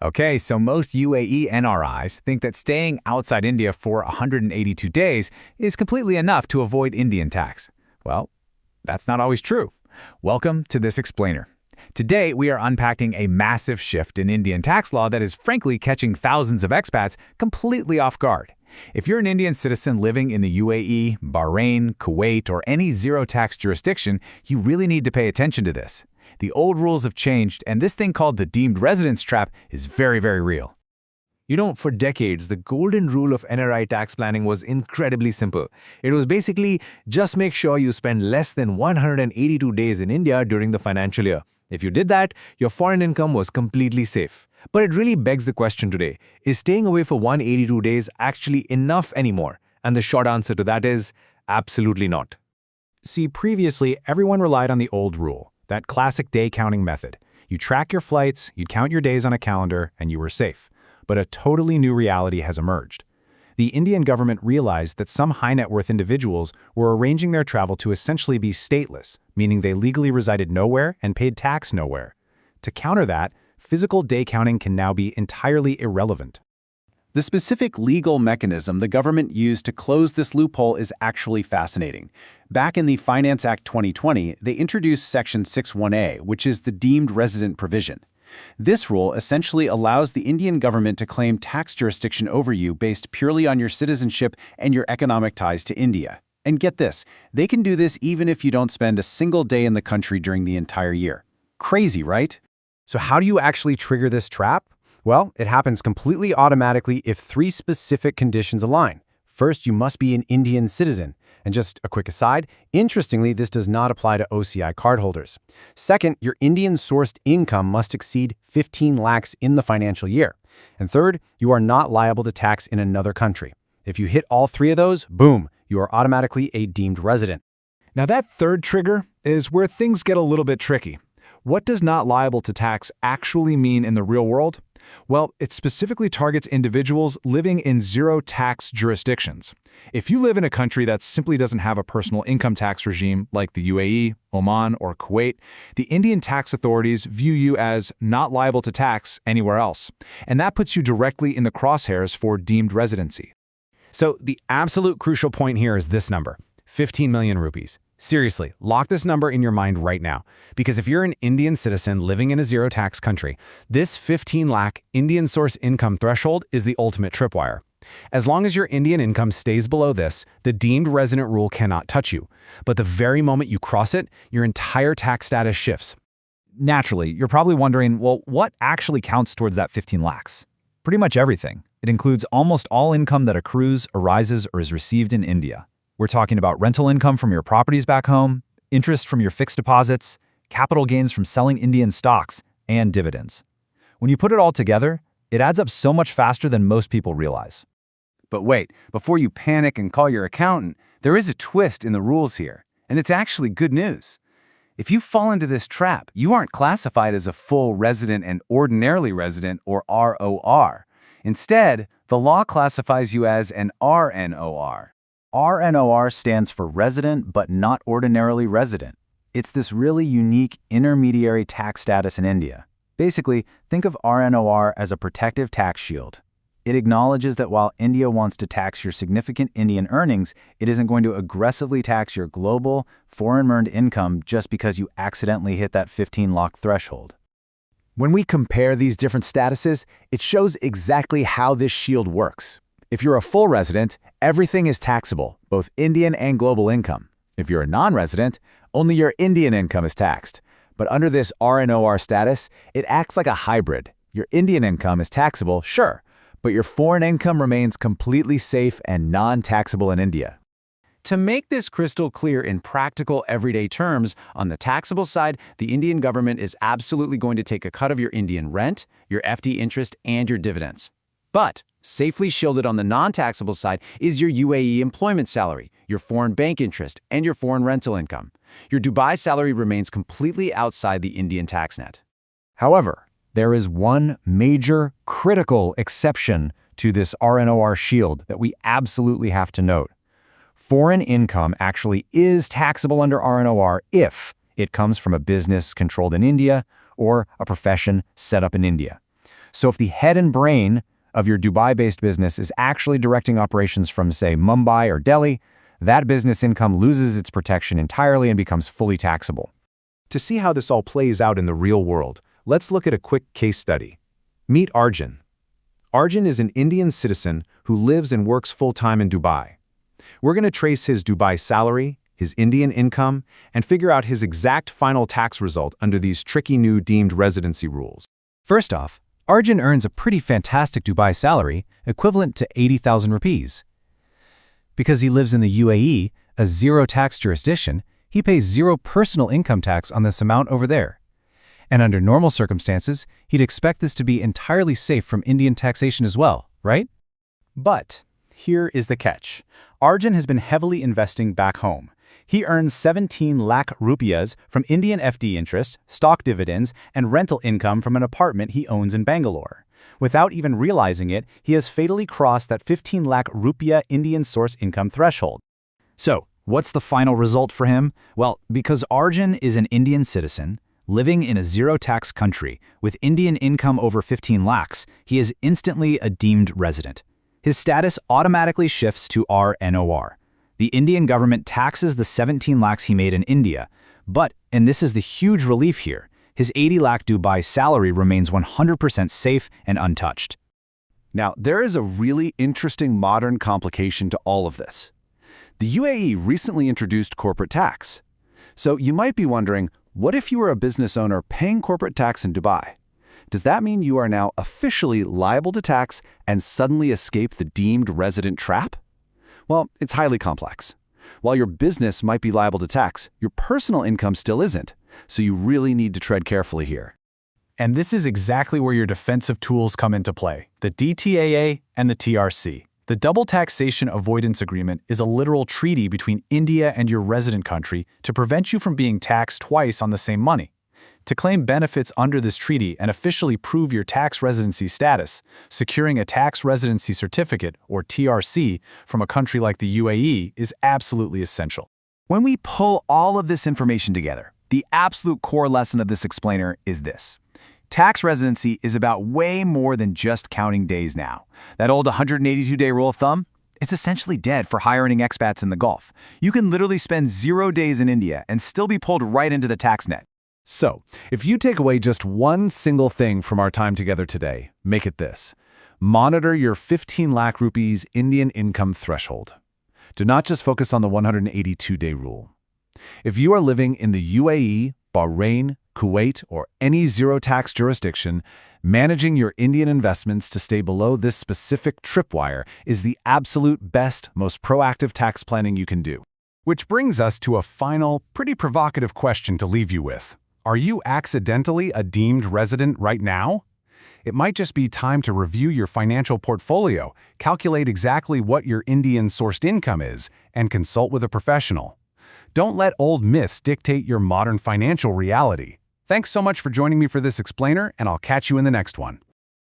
Okay, so most UAE NRIs think that staying outside India for 182 days is completely enough to avoid Indian tax. Well, that's not always true. Welcome to this explainer. Today, we are unpacking a massive shift in Indian tax law that is frankly catching thousands of expats completely off guard. If you're an Indian citizen living in the UAE, Bahrain, Kuwait, or any zero-tax jurisdiction, you really need to pay attention to this. The old rules have changed, and this thing called the deemed residence trap is very, very real. For decades, the golden rule of NRI tax planning was incredibly simple. It was basically just make sure you spend less than 182 days in India during the financial year. If you did that, your foreign income was completely safe. But it really begs the question today, is staying away for 182 days actually enough anymore? And the short answer to that is absolutely not. See, previously, everyone relied on the old rule, that classic day counting method. You track your flights, you'd count your days on a calendar, and you were safe. But a totally new reality has emerged. The Indian government realized that some high-net-worth individuals were arranging their travel to essentially be stateless, meaning they legally resided nowhere and paid tax nowhere. To counter that, physical day counting can now be entirely irrelevant. The specific legal mechanism the government used to close this loophole is actually fascinating. Back in the Finance Act 2020, they introduced Section 61A, which is the deemed resident provision. This rule essentially allows the Indian government to claim tax jurisdiction over you based purely on your citizenship and your economic ties to India. And get this, they can do this even if you don't spend a single day in the country during the entire year. Crazy, right? So how do you actually trigger this trap? Well, it happens completely automatically if three specific conditions align. First, you must be an Indian citizen. And just a quick aside, interestingly, this does not apply to OCI cardholders. Second, your Indian-sourced income must exceed 15 lakhs in the financial year. And third, you are not liable to tax in another country. If you hit all three of those, boom, you are automatically a deemed resident. Now that third trigger is where things get a little bit tricky. What does not liable to tax actually mean in the real world? Well, it specifically targets individuals living in zero-tax jurisdictions. If you live in a country that simply doesn't have a personal income tax regime like the UAE, Oman, or Kuwait, the Indian tax authorities view you as not liable to tax anywhere else. And that puts you directly in the crosshairs for deemed residency. So the absolute crucial point here is this number, 15 million rupees. Seriously, lock this number in your mind right now, because if you're an Indian citizen living in a zero-tax country, this 15 lakh Indian source income threshold is the ultimate tripwire. As long as your Indian income stays below this, the deemed resident rule cannot touch you. But the very moment you cross it, your entire tax status shifts. Naturally, you're probably wondering, well, what actually counts towards that 15 lakhs? Pretty much everything. It includes almost all income that accrues, arises, or is received in India. We're talking about rental income from your properties back home, interest from your fixed deposits, capital gains from selling Indian stocks, and dividends. When you put it all together, it adds up so much faster than most people realize. But wait, before you panic and call your accountant, there is a twist in the rules here, and it's actually good news. If you fall into this trap, you aren't classified as a full resident and ordinarily resident, or ROR. Instead, the law classifies you as an RNOR. RNOR stands for Resident but Not Ordinarily Resident. It's this really unique intermediary tax status in India. Basically, think of RNOR as a protective tax shield. It acknowledges that while India wants to tax your significant Indian earnings, it isn't going to aggressively tax your global, foreign-earned income just because you accidentally hit that 15 lakh threshold. When we compare these different statuses, it shows exactly how this shield works. If you're a full resident, everything is taxable, both Indian and global income. If you're a non-resident, only your Indian income is taxed. But under this RNOR status, it acts like a hybrid. Your Indian income is taxable, sure, but your foreign income remains completely safe and non-taxable in India. To make this crystal clear in practical, everyday terms, on the taxable side, the Indian government is absolutely going to take a cut of your Indian rent, your FD interest, and your dividends. But safely shielded on the non-taxable side is your UAE employment salary, your foreign bank interest, and your foreign rental income. Your Dubai salary remains completely outside the Indian tax net. However, there is one major, critical exception to this RNOR shield that we absolutely have to note. Foreign income actually is taxable under RNOR if it comes from a business controlled in India or a profession set up in India. So if the head and brain of your Dubai-based business is actually directing operations from, say, Mumbai or Delhi, that business income loses its protection entirely and becomes fully taxable. To see how this all plays out in the real world, let's look at a quick case study. Meet Arjun. Arjun is an Indian citizen who lives and works full-time in Dubai. We're going to trace his Dubai salary, his Indian income, and figure out his exact final tax result under these tricky new deemed residency rules. First off, Arjun earns a pretty fantastic Dubai salary, equivalent to 80,000 rupees. Because he lives in the UAE, a zero-tax jurisdiction, he pays zero personal income tax on this amount over there. And under normal circumstances, he'd expect this to be entirely safe from Indian taxation as well, right? But here is the catch. Arjun has been heavily investing back home. He earns 17 lakh rupees from Indian FD interest, stock dividends, and rental income from an apartment he owns in Bangalore. Without even realizing it, he has fatally crossed that 15 lakh rupiah Indian source income threshold. So, what's the final result for him? Well, because Arjun is an Indian citizen, living in a zero-tax country with Indian income over 15 lakhs, he is instantly a deemed resident. His status automatically shifts to RNOR. The Indian government taxes the 17 lakhs he made in India, but, and this is the huge relief here, his 80 lakh Dubai salary remains 100% safe and untouched. Now, there is a really interesting modern complication to all of this. The UAE recently introduced corporate tax. So you might be wondering, what if you were a business owner paying corporate tax in Dubai? Does that mean you are now officially liable to tax and suddenly escape the deemed resident trap? Well, it's highly complex. While your business might be liable to tax, your personal income still isn't, so you really need to tread carefully here. And this is exactly where your defensive tools come into play, the DTAA and the TRC. The Double Taxation Avoidance Agreement is a literal treaty between India and your resident country to prevent you from being taxed twice on the same money. To claim benefits under this treaty and officially prove your tax residency status, securing a tax residency certificate, or TRC, from a country like the UAE is absolutely essential. When we pull all of this information together, the absolute core lesson of this explainer is this. Tax residency is about way more than just counting days now. That old 182-day rule of thumb? It's essentially dead for high-earning expats in the Gulf. You can literally spend 0 days in India and still be pulled right into the tax net. So, if you take away just one single thing from our time together today, make it this. Monitor your 15 lakh rupees Indian income threshold. Do not just focus on the 182-day rule. If you are living in the UAE, Bahrain, Kuwait, or any zero-tax jurisdiction, managing your Indian investments to stay below this specific tripwire is the absolute best, most proactive tax planning you can do. Which brings us to a final, pretty provocative question to leave you with. Are you accidentally a deemed resident right now? It might just be time to review your financial portfolio, calculate exactly what your Indian-sourced income is, and consult with a professional. Don't let old myths dictate your modern financial reality. Thanks so much for joining me for this explainer, and I'll catch you in the next one.